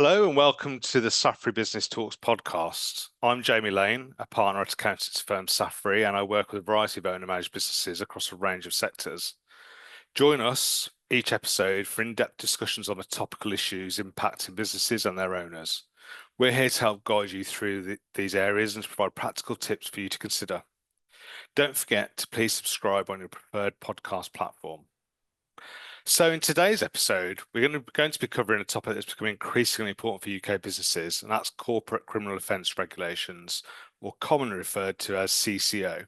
Hello and welcome to the Saffery Business Talks podcast. I'm Jamie Lane, a partner at accountancy firm Saffery, and I work with a variety of owner-managed businesses across a range of sectors. Join us each episode for in-depth discussions on the topical issues impacting businesses and their owners. We're here to help guide you through these areas and to provide practical tips for you to consider. Don't forget to please subscribe on your preferred podcast platform. So in today's episode, we're going to be covering a topic that's becoming increasingly important for UK businesses, and that's corporate criminal offence regulations, or commonly referred to as CCO.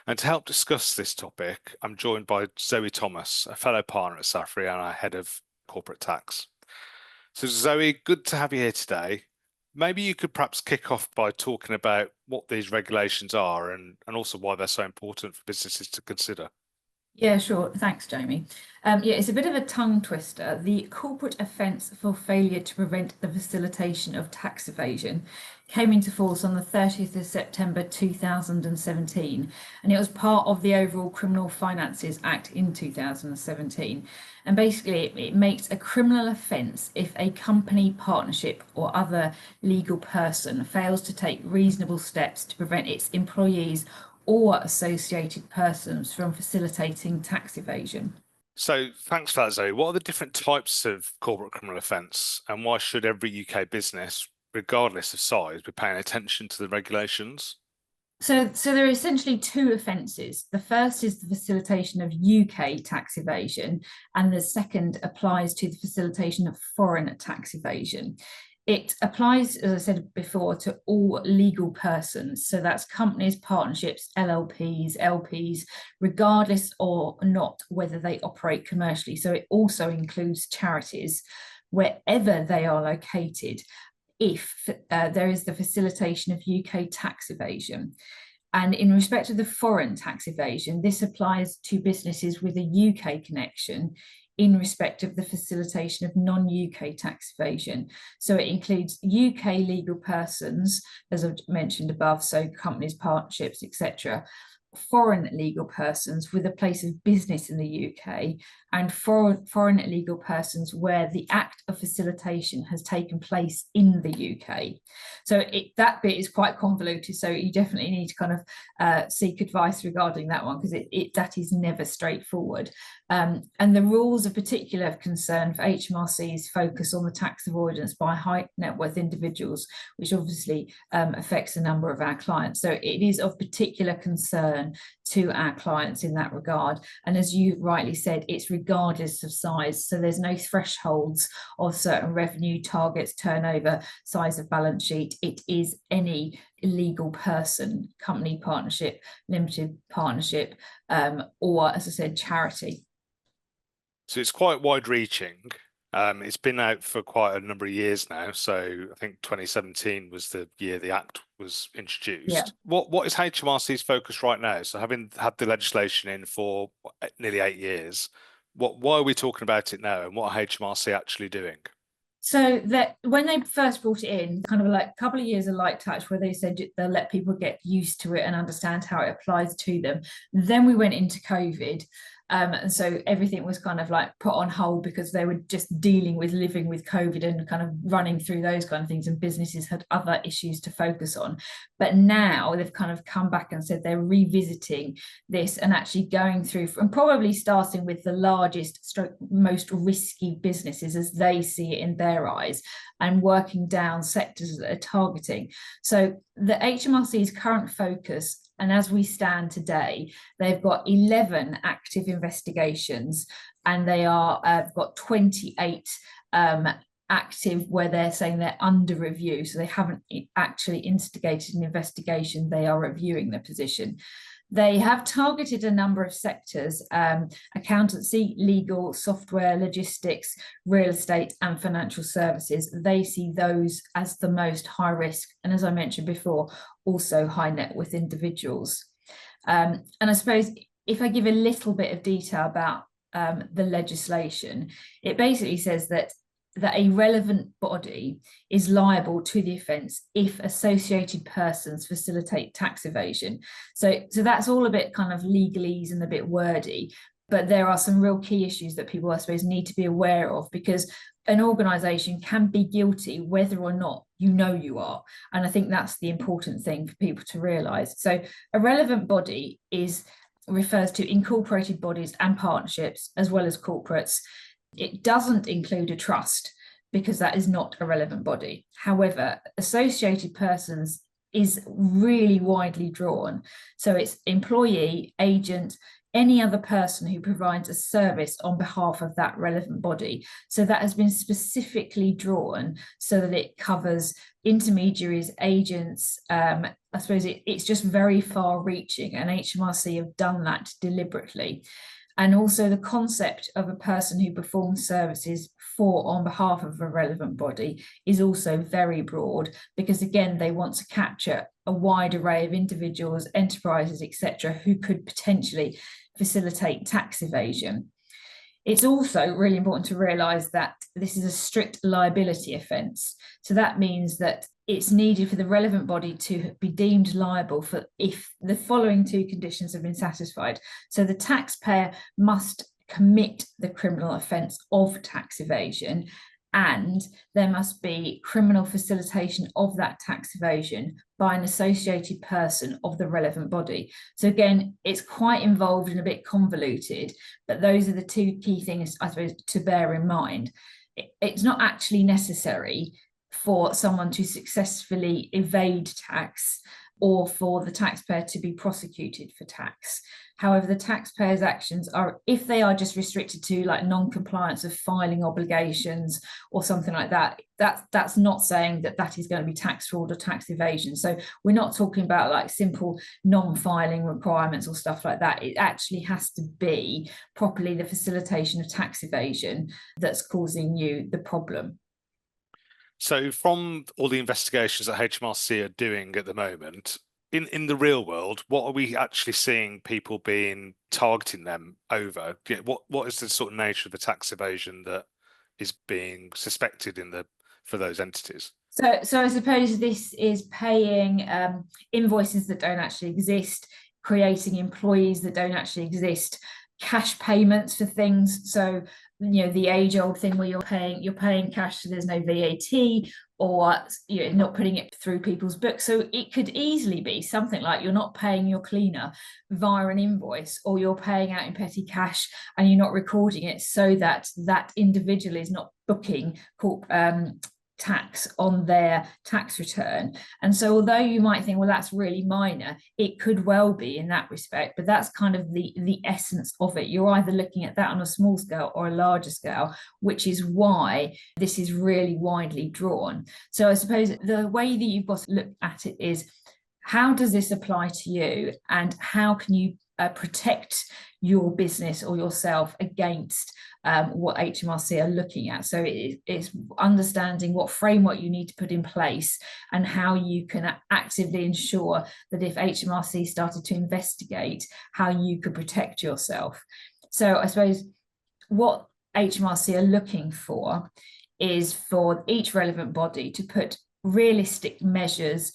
And to help discuss this topic, I'm joined by Zoe Thomas, a fellow partner at Saffery and our head of corporate tax. So Zoe, good to have you here today. Maybe you could perhaps kick off by talking about what these regulations are and also why they're so important for businesses to consider. Yeah, sure. Thanks, Jamie. It's a bit of a tongue twister. The corporate offence for failure to prevent the facilitation of tax evasion came into force on the 30th of September 2017, and it was part of the overall Criminal Finances Act in 2017. And basically, it makes a criminal offence if a company, partnership, or other legal person fails to take reasonable steps to prevent its employees or associated persons from facilitating tax evasion. So thanks for that, Zoe. What are the different types of corporate criminal offence, and why should every UK business, regardless of size, be paying attention to the regulations? So there are essentially two offences. The first is the facilitation of UK tax evasion, and the second applies to the facilitation of foreign tax evasion. It applies, as I said before, to all legal persons. So that's companies, partnerships, LLPs, LPs, regardless or not whether they operate commercially. So it also includes charities wherever they are located, if there is the facilitation of UK tax evasion. And in respect of the foreign tax evasion, this applies to businesses with a UK connection in respect of the facilitation of non-UK tax evasion. So it includes UK legal persons, as I've mentioned above, so companies, partnerships, etc., foreign legal persons with a place of business in the UK, and foreign legal persons where the act of facilitation has taken place in the UK. So that bit is quite convoluted, so you definitely need to kind of seek advice regarding that one, because that is never straightforward. And the rules of particular concern for HMRC's focus on the tax avoidance by high net worth individuals, which obviously affects a number of our clients. So it is of particular concern to our clients in that regard. And as you rightly said, it's regardless of size. So there's no thresholds of certain revenue targets, turnover, size of balance sheet. It is any legal person, company, partnership, limited partnership, or, as I said, charity. So it's quite wide-reaching. It's been out for quite a number of years now. So I think 2017 was the year the Act was introduced. Yeah. What is HMRC's focus right now? So having had the legislation in for nearly 8 years, why are we talking about it now, and what are HMRC actually doing? So that when they first brought it in, kind of like a couple of years of light touch where they said they'll let people get used to it and understand how it applies to them. Then we went into COVID. And so everything was kind of like put on hold because they were just living with COVID and kind of running through those kind of things, and businesses had other issues to focus on. But now they've kind of come back and said they're revisiting this and actually going through and probably starting with the largest, most risky businesses as they see it in their eyes, and working down sectors that are targeting. So the HMRC's current focus, and as we stand today, they've got 11 active investigations, and they have got 28 active where they're saying they're under review. So they haven't actually instigated an investigation, they are reviewing the position. They have targeted a number of sectors: accountancy, legal, software, logistics, real estate, and financial services. They see those as the most high risk, and as I mentioned before, also high net worth individuals. And I suppose if I give a little bit of detail about the legislation, it basically says that that a relevant body is liable to the offence if associated persons facilitate tax evasion. So that's all a bit kind of legalese and a bit wordy, but there are some real key issues that people, I suppose, need to be aware of, because an organisation can be guilty whether or not you know you are. And I think that's the important thing for people to realise. So a relevant body refers to incorporated bodies and partnerships, as well as corporates. It doesn't include a trust, because that is not a relevant body. However, associated persons is really widely drawn. So it's employee, agent, any other person who provides a service on behalf of that relevant body. So that has been specifically drawn so that it covers intermediaries, agents. I suppose it's just very far reaching, and HMRC have done that deliberately. And also the concept of a person who performs services for on behalf of a relevant body is also very broad, because again, they want to capture a wide array of individuals, enterprises, etc., who could potentially facilitate tax evasion. It's also really important to realise that this is a strict liability offence. So that means that it's needed for the relevant body to be deemed liable for if the following two conditions have been satisfied. So the taxpayer must commit the criminal offence of tax evasion, and there must be criminal facilitation of that tax evasion by an associated person of the relevant body. So again, it's quite involved and a bit convoluted, but those are the two key things, I suppose, to bear in mind. It's not actually necessary for someone to successfully evade tax or for the taxpayer to be prosecuted for tax. However, the taxpayer's actions are, if they are just restricted to like non-compliance of filing obligations or something like that, that's not saying that that is going to be tax fraud or tax evasion. So we're not talking about like simple non-filing requirements or stuff like that. It actually has to be properly the facilitation of tax evasion that's causing you the problem. So from all the investigations that HMRC are doing at the moment, in the real world, what are we actually seeing people targeting them over? What is the sort of nature of the tax evasion that is being suspected for those entities? So I suppose this is paying invoices that don't actually exist, creating employees that don't actually exist, cash payments for things. So, you know, the age-old thing where you're paying cash, so there's no VAT, or you're not putting it through people's books. So it could easily be something like you're not paying your cleaner via an invoice, or you're paying out in petty cash and you're not recording it so that that individual is not booking tax on their tax return. And so although you might think, well, that's really minor, it could well be in that respect, but that's kind of the essence of it. You're either looking at that on a small scale or a larger scale, which is why this is really widely drawn. So I suppose the way that you've got to look at it is, how does this apply to you, and how can you protect your business or yourself against what HMRC are looking at? So it's understanding what framework you need to put in place and how you can actively ensure that if HMRC started to investigate, how you could protect yourself. So I suppose what HMRC are looking for is for each relevant body to put realistic measures,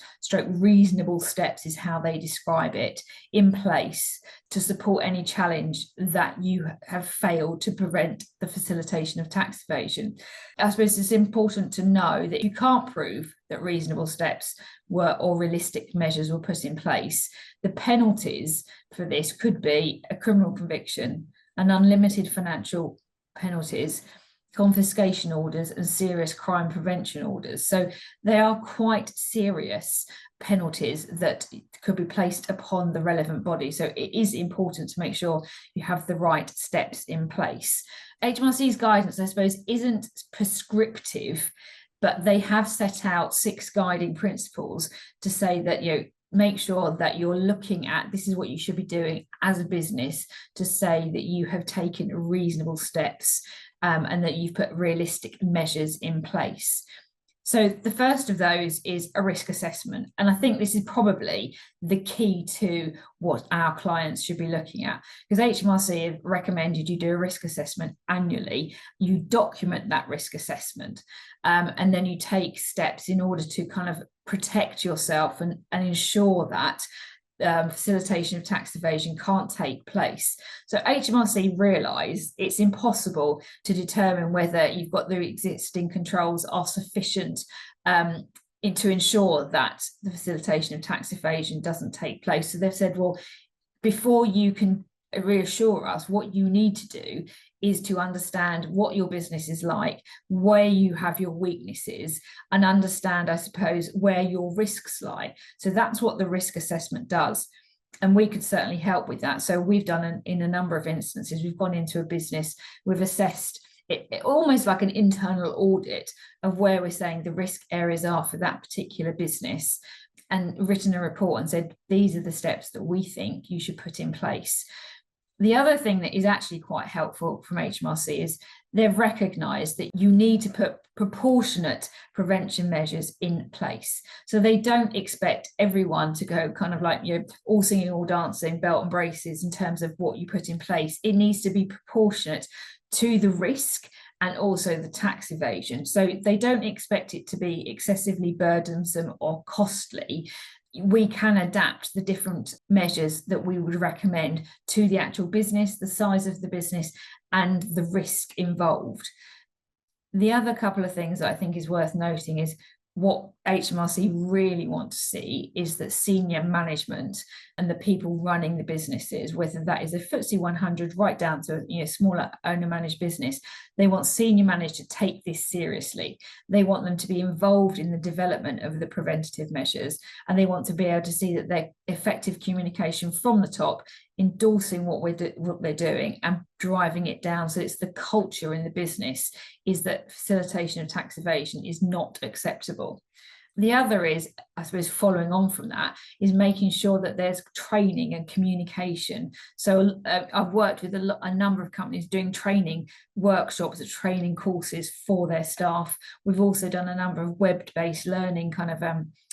reasonable steps is how they describe it, in place to support any challenge that you have failed to prevent the facilitation of tax evasion. I suppose it's important to know that you can't prove that reasonable steps or realistic measures were put in place. The penalties for this could be a criminal conviction, an unlimited financial penalties, confiscation orders, and serious crime prevention orders. So they are quite serious penalties that could be placed upon the relevant body. So it is important to make sure you have the right steps in place. HMRC's guidance, I suppose, isn't prescriptive, but they have set out 6 guiding principles to say that, you know, make sure that you're looking at, this is what you should be doing as a business to say that you have taken reasonable steps and that you've put realistic measures in place. So the first of those is a risk assessment. And I think this is probably the key to what our clients should be looking at, because HMRC have recommended you do a risk assessment annually. You document that risk assessment, and then you take steps in order to kind of protect yourself and ensure that facilitation of tax evasion can't take place. So HMRC realise it's impossible to determine whether you've got the existing controls are sufficient to ensure that the facilitation of tax evasion doesn't take place. So they've said, well, before you can reassure us, what you need to do is to understand what your business is like, where you have your weaknesses, and understand, I suppose, where your risks lie. So that's what the risk assessment does. And we could certainly help with that. So we've done in a number of instances, we've gone into a business, we've assessed it almost like an internal audit of where we're saying the risk areas are for that particular business, and written a report and said, these are the steps that we think you should put in place. The other thing that is actually quite helpful from HMRC is they've recognised that you need to put proportionate prevention measures in place. So they don't expect everyone to go kind of like, all singing, all dancing, belt and braces in terms of what you put in place. It needs to be proportionate to the risk and also the tax evasion. So they don't expect it to be excessively burdensome or costly. We can adapt the different measures that we would recommend to the actual business, the size of the business, and the risk involved. The other couple of things that I think is worth noting is what HMRC really want to see is that senior management and the people running the businesses, whether that is a FTSE 100 right down to a smaller owner-managed business, they want senior managers to take this seriously. They want them to be involved in the development of the preventative measures, and they want to be able to see that their effective communication from the top, endorsing what they're doing and driving it down. So it's the culture in the business is that facilitation of tax evasion is not acceptable. The other is, I suppose, following on from that, is making sure that there's training and communication. So I've worked with a number of companies doing training workshops or training courses for their staff. We've also done a number of web-based learning kind of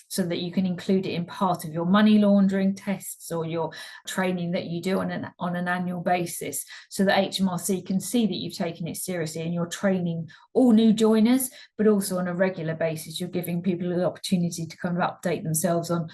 so that you can include it in part of your money laundering tests or your training that you do on an annual basis, so that HMRC can see that you've taken it seriously and you're training all new joiners, but also on a regular basis, you're giving people the opportunity to kind of update themselves on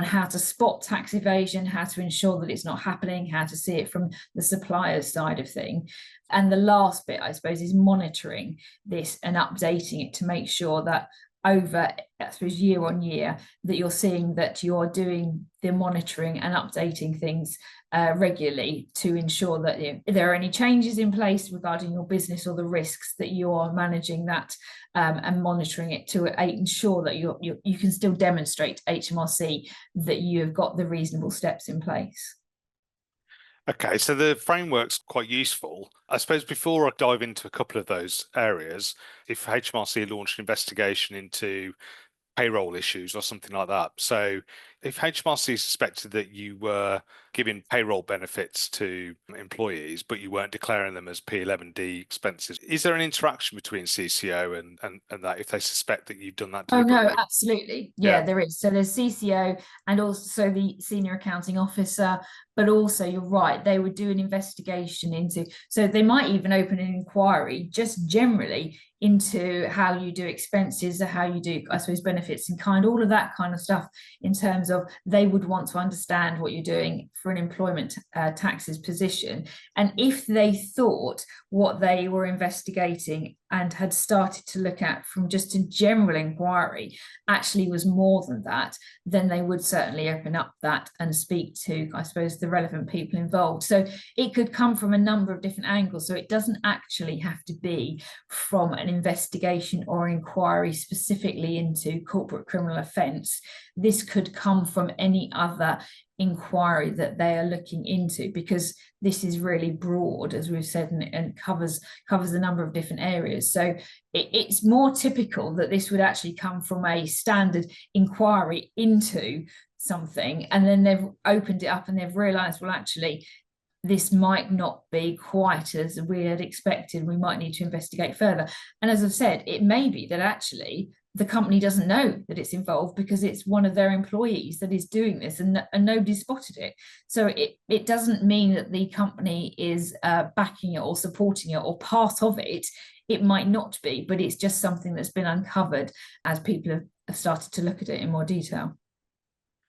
how to spot tax evasion, how to ensure that it's not happening, how to see it from the supplier's side of thing. And the last bit, I suppose, is monitoring this and updating it to make sure that over, I suppose, year on year, that you're seeing that you're doing the monitoring and updating things regularly to ensure that if there are any changes in place regarding your business or the risks, that you are managing that and monitoring it to ensure that you can still demonstrate to HMRC that you have got the reasonable steps in place. Okay, so the framework's quite useful. I suppose before I dive into a couple of those areas, if HMRC launched an investigation into payroll issues or something like that. So if HMRC suspected that you were giving payroll benefits to employees, but you weren't declaring them as P11D expenses, is there an interaction between CCO and that if they suspect that you've done that deliberately? Oh, no, absolutely. Yeah, there is. So there's CCO and also the senior accounting officer, but also you're right, they would do an investigation into, so they might even open an inquiry just generally into how you do expenses or how you do, I suppose, benefits in kind, all of that kind of stuff, in terms of they would want to understand what you're doing for an employment taxes position. And if they thought what they were investigating and had started to look at from just a general inquiry actually was more than that, then they would certainly open up that and speak to, I suppose, the relevant people involved. So it could come from a number of different angles. So it doesn't actually have to be from an investigation or inquiry specifically into corporate criminal offence. This could come from any other inquiry that they are looking into, because this is really broad, as we've said, and covers a number of different areas. So it's more typical that this would actually come from a standard inquiry into something, and then they've opened it up and they've realized, well, actually this might not be quite as we had expected. We might need to investigate further. And as I've said, it may be that actually the company doesn't know that it's involved because it's one of their employees that is doing this, and nobody spotted it. So it doesn't mean that the company is backing it or supporting it or part of it. It might not be, but it's just something that's been uncovered as people have started to look at it in more detail.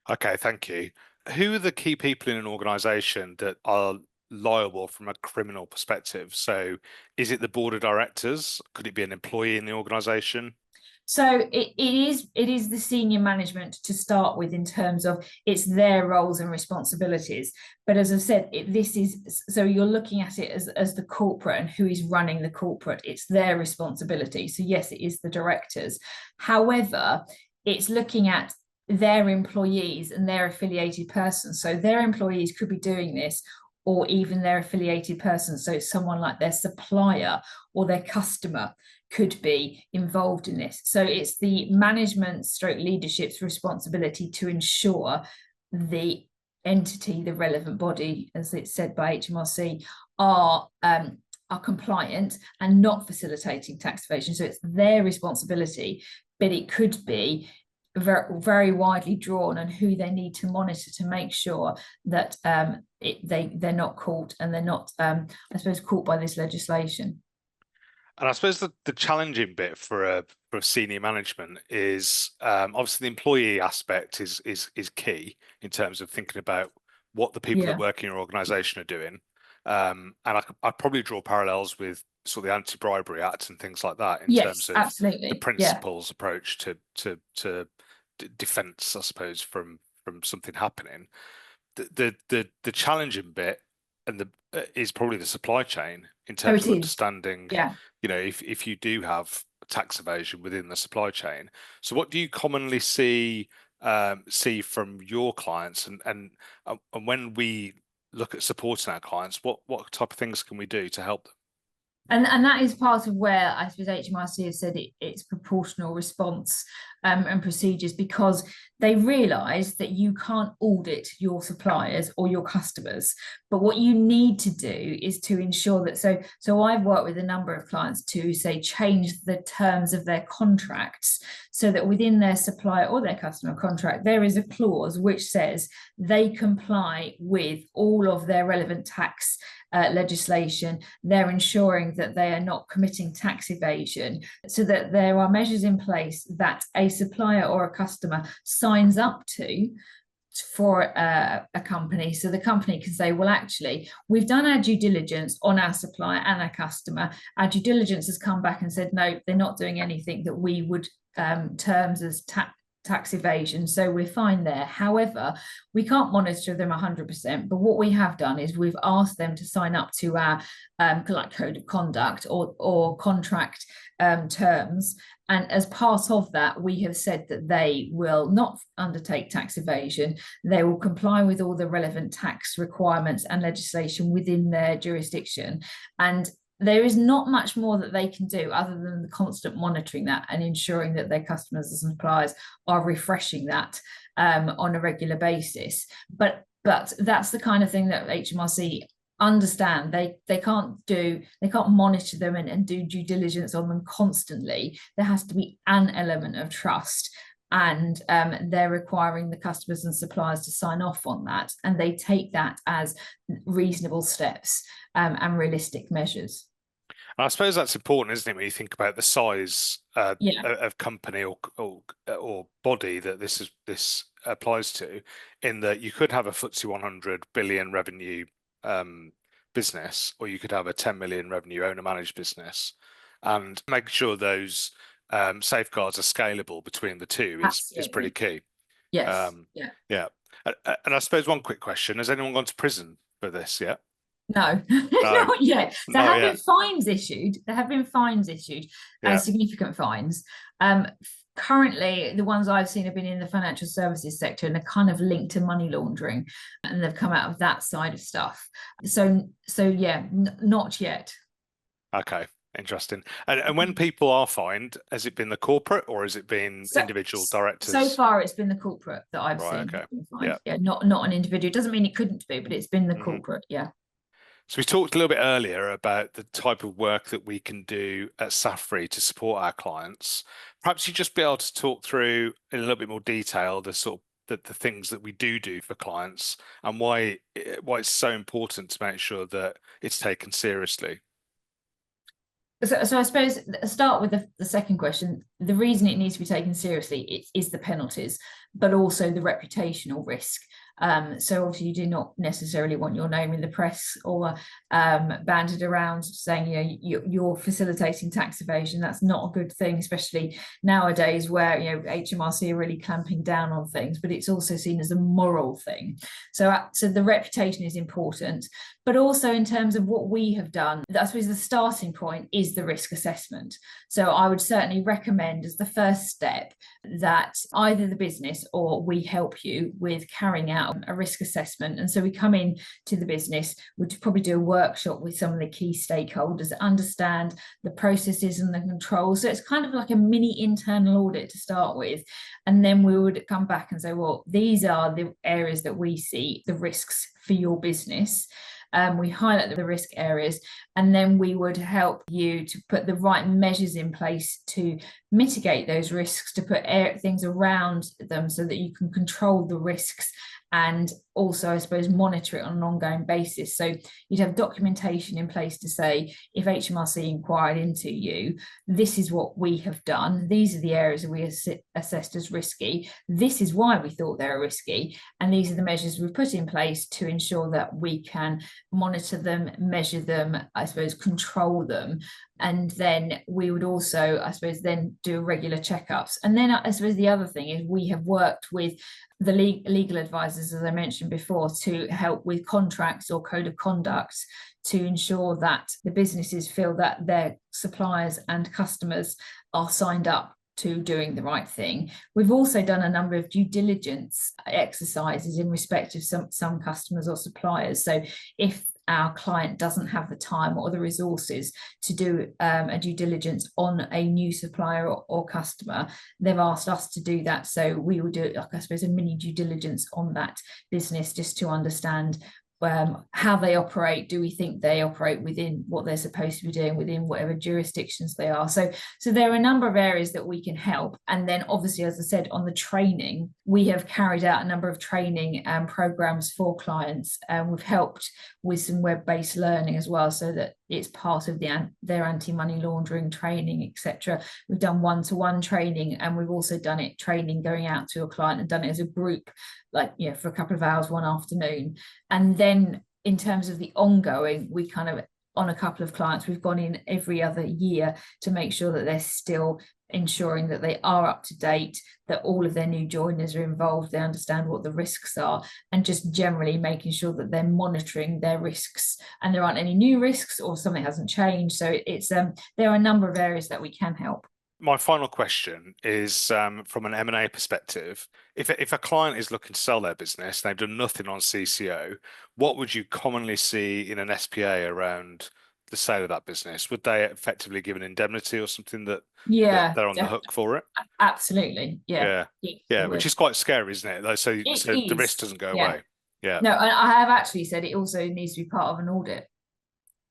Okay, thank you. Who are the key people in an organisation that are liable from a criminal perspective? So is it the board of directors? Could it be an employee in the organisation? So it is the senior management to start with, in terms of it's their roles and responsibilities. But as I've said, this is, so you're looking at it as the corporate and who is running the corporate. It's their responsibility. So yes, it is the directors. However, it's looking at their employees and their affiliated persons. So their employees could be doing this, or even their affiliated person. So someone like their supplier or their customer could be involved in this. So it's the management stroke leadership's responsibility to ensure the entity, the relevant body, as it's said by HMRC, are compliant and not facilitating tax evasion. So it's their responsibility, but it could be very, very widely drawn on who they need to monitor to make sure that they're not caught, and they're not, I suppose, caught by this legislation. And I suppose the challenging bit for a senior management is obviously the employee aspect is key in terms of thinking about what the people that work in your organisation are doing. And I'd probably draw parallels with sort of the Anti-Bribery Act and things like that in terms of absolutely. the principles approach to defence, I suppose, from something happening. The challenging bit and is probably the supply chain in terms of understanding, you know, if you do have tax evasion within the supply chain. So what do you commonly see from your clients, and when we look at supporting our clients, what type of things can we do to help them? And that is part of where I suppose HMRC has said it's proportional response and procedures, because they realise that you can't audit your suppliers or your customers. But what you need to do is to ensure that, so I've worked with a number of clients to say change the terms of their contracts so that within their supplier or their customer contract, there is a clause which says they comply with all of their relevant tax legislation. They're ensuring that they are not committing tax evasion, so that there are measures in place that a supplier or a customer signs up to for a company. So the company can say, well, actually, we've done our due diligence on our supplier and our customer. Our due diligence has come back and said, no, they're not doing anything that we would terms as tax evasion, so we're fine there. However, we can't monitor them 100%, but what we have done is we've asked them to sign up to our like code of conduct or contract terms, and as part of that we have said that they will not undertake tax evasion. They will comply with all the relevant tax requirements and legislation within their jurisdiction, and there is not much more that they can do other than the constant monitoring that and ensuring that their customers and suppliers are refreshing that on a regular basis. But that's the kind of thing that HMRC understand. They can't monitor them and do due diligence on them constantly. There has to be an element of trust, and they're requiring the customers and suppliers to sign off on that, and they take that as reasonable steps and realistic measures. And I suppose that's important, isn't it, when you think about the size of company or body that this applies to, in that you could have a FTSE 100 billion revenue business, or you could have a 10 million revenue owner managed business, and make sure those safeguards are scalable between the two is pretty key. Yes. Yeah. And I suppose one quick question: has anyone gone to prison for this yet? No, not yet. There have been fines issued. There have been fines issued, significant fines. Currently, the ones I've seen have been in the financial services sector, and they're kind of linked to money laundering, and they've come out of that side of stuff. So yeah, not yet. Okay. Interesting. And when people are fined, has it been the corporate or has it been individual directors? So far, it's been the corporate that I've seen. Okay. Yeah, not an individual. It doesn't mean it couldn't be, but it's been the corporate. Yeah. So we talked a little bit earlier about the type of work that we can do at Saffery to support our clients. Perhaps you'd just be able to talk through in a little bit more detail the sort of the things that we do for clients and why it's so important to make sure that it's taken seriously. So I suppose start with the second question. The reason it needs to be taken seriously is the penalties, but also the reputational risk. So obviously you do not necessarily want your name in the press or banded around saying, you're facilitating tax evasion. That's not a good thing, especially nowadays where, HMRC are really clamping down on things, but it's also seen as a moral thing. So the reputation is important, but also in terms of what we have done, I suppose the starting point is the risk assessment. So I would certainly recommend as the first step that either the business or we help you with carrying out a risk assessment. And so we come in to the business, we'd probably do a workshop with some of the key stakeholders, understand the processes and the controls. So it's kind of like a mini internal audit to start with. And then we would come back and say, well, these are the areas that we see the risks for your business. We highlight the risk areas, and then we would help you to put the right measures in place to mitigate those risks, to put things around them so that you can control the risks and also, I suppose, monitor it on an ongoing basis. So you'd have documentation in place to say, if HMRC inquired into you, this is what we have done. These are the areas that we assessed as risky. This is why we thought they were risky. And these are the measures we've put in place to ensure that we can monitor them, measure them, I suppose, control them. And then we would also, I suppose, then do regular checkups. And then I suppose the other thing is we have worked with the legal advisors, as I mentioned before, to help with contracts or code of conduct to ensure that the businesses feel that their suppliers and customers are signed up to doing the right thing. We've also done a number of due diligence exercises in respect of some customers or suppliers. So if our client doesn't have the time or the resources to do a due diligence on a new supplier or customer, they've asked us to do that. So we will do, I suppose, a mini due diligence on that business just to understand how they operate. Do we think they operate within what they're supposed to be doing within whatever jurisdictions they are? So there are a number of areas that we can help. And then obviously, as I said, on the training, we have carried out a number of training programs for clients. We've helped with some web-based learning as well, so that it's part of their anti-money laundering training, etc. We've done one-to-one training, and we've also done it training going out to a client and done it as a group, like, for a couple of hours one afternoon. And then in terms of the ongoing, we kind of, on a couple of clients, we've gone in every other year to make sure that they're still ensuring that they are up to date, that all of their new joiners are involved, they understand what the risks are, and just generally making sure that they're monitoring their risks and there aren't any new risks or something hasn't changed. So it's there are a number of areas that we can help. My final question is from an M&A perspective. If a client is looking to sell their business, they've done nothing on CCO, what would you commonly see in an SPA around the sale of that business? Would they effectively give an indemnity or something that they're on the hook for it? Absolutely, yeah. Yeah, which is quite scary, isn't it? So the risk doesn't go away. Yeah. No, and I have actually said it also needs to be part of an audit.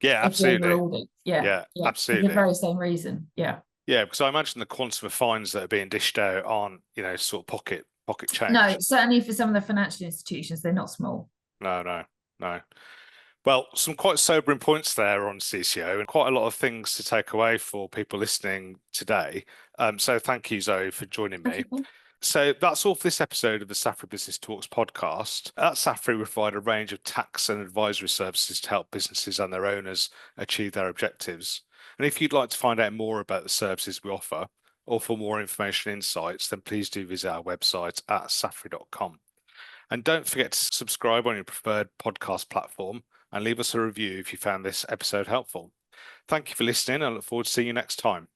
Yeah, absolutely. Audit. Yeah, absolutely. For the very same reason. Yeah. Yeah, because I imagine the quantum of fines that are being dished out aren't, sort of pocket change. No, certainly for some of the financial institutions, they're not small. No. Well, some quite sobering points there on CCO and quite a lot of things to take away for people listening today. So thank you, Zoe, for joining me. So that's all for this episode of the Saffery Business Talks podcast. At Saffery, we provide a range of tax and advisory services to help businesses and their owners achieve their objectives. And if you'd like to find out more about the services we offer, or for more information and insights, then please do visit our website at saffery.com. And don't forget to subscribe on your preferred podcast platform and leave us a review if you found this episode helpful. Thank you for listening. I look forward to seeing you next time.